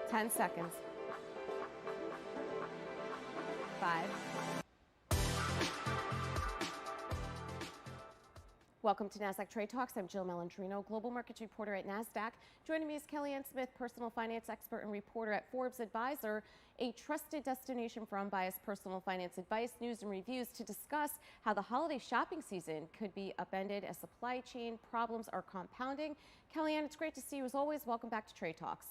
10 seconds. 5. Welcome to Nasdaq Trade Talks. I'm Jill Malandrino, global markets reporter at Nasdaq. Joining me is Kellyanne Smith, personal finance expert and reporter at Forbes Advisor, a trusted destination for unbiased personal finance advice, news, and reviews to discuss how the holiday shopping season could be upended as supply chain problems are compounding. Kellyanne, it's great to see you as always. Welcome back to Trade Talks.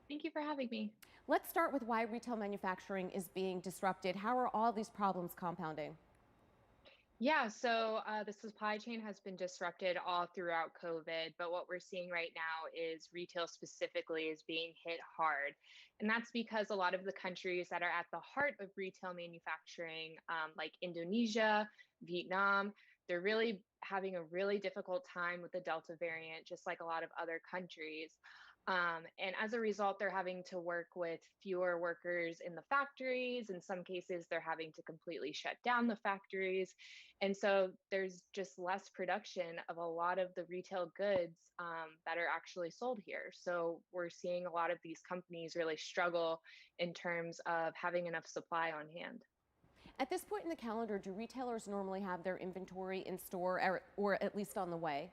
Thank you for having me. Let's start with why retail manufacturing is being disrupted. How are all these problems compounding? Yeah, so the supply chain has been disrupted all throughout COVID, but what we're seeing right now is retail specifically is being hit hard. And that's because a lot of the countries that are at the heart of retail manufacturing, like Indonesia, Vietnam, they're really having a really difficult time with the Delta variant, just like a lot of other countries. And as a result, they're having to work with fewer workers in the factories. In some cases, they're having to completely shut down the factories. And so there's just less production of a lot of the retail goods that are actually sold here. So we're seeing a lot of these companies really struggle in terms of having enough supply on hand. At this point in the calendar, do retailers normally have their inventory in store or at least on the way?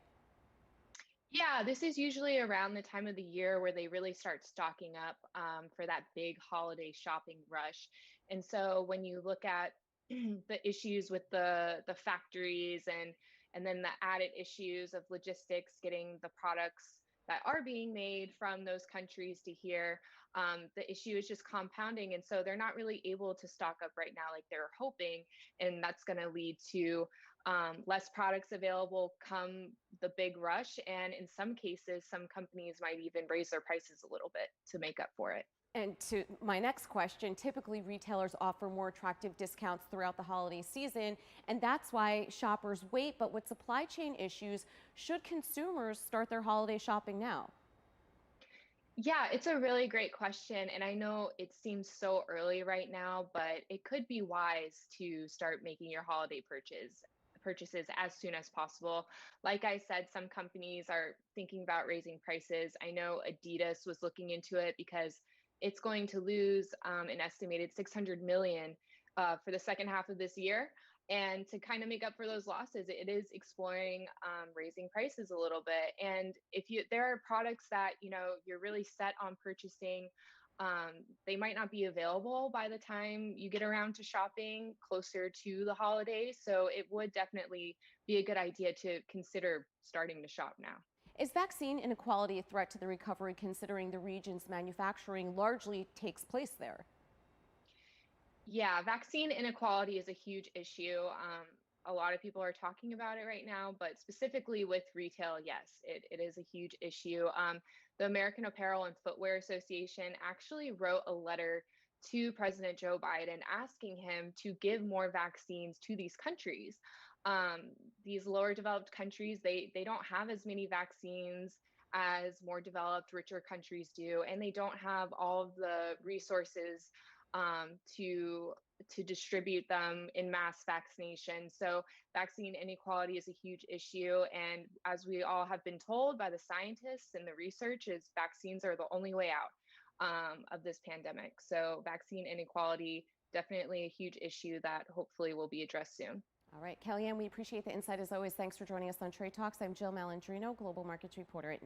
Yeah, this is usually around the time of the year where they really start stocking up for that big holiday shopping rush. And so when you look at the issues with the factories and then the added issues of logistics, getting the products that are being made from those countries to here, the issue is just compounding. And so they're not really able to stock up right now like they're hoping. And that's going to lead to less products available come the big rush. And in some cases, some companies might even raise their prices a little bit to make up for it. And to my next question, typically retailers offer more attractive discounts throughout the holiday season, and that's why shoppers wait. But with supply chain issues, should consumers start their holiday shopping now? Yeah, it's a really great question. And I know it seems so early right now, but it could be wise to start making your holiday purchases as soon as possible. Like I said, some companies are thinking about raising prices. I know Adidas was looking into it because it's going to lose an estimated 600 million for the second half of this year. And to kind of make up for those losses, it is exploring raising prices a little bit. And if there are products that you're really set on purchasing, they might not be available by the time you get around to shopping closer to the holidays. So it would definitely be a good idea to consider starting to shop now. Is vaccine inequality a threat to the recovery, considering the region's manufacturing largely takes place there? Yeah, vaccine inequality is a huge issue. A lot of people are talking about it right now, but specifically with retail, yes, it is a huge issue. The American Apparel and Footwear Association actually wrote a letter to President Joe Biden asking him to give more vaccines to these countries. These lower developed countries, they don't have as many vaccines as more developed, richer countries do, and they don't have all of the resources to distribute them in mass vaccination. So vaccine inequality is a huge issue. And as we all have been told by the scientists and the research, is vaccines are the only way out of this pandemic. So vaccine inequality, definitely a huge issue that hopefully will be addressed soon. All right, Kellyanne, we appreciate the insight as always. Thanks for joining us on Trade Talks. I'm Jill Malandrino, global markets reporter at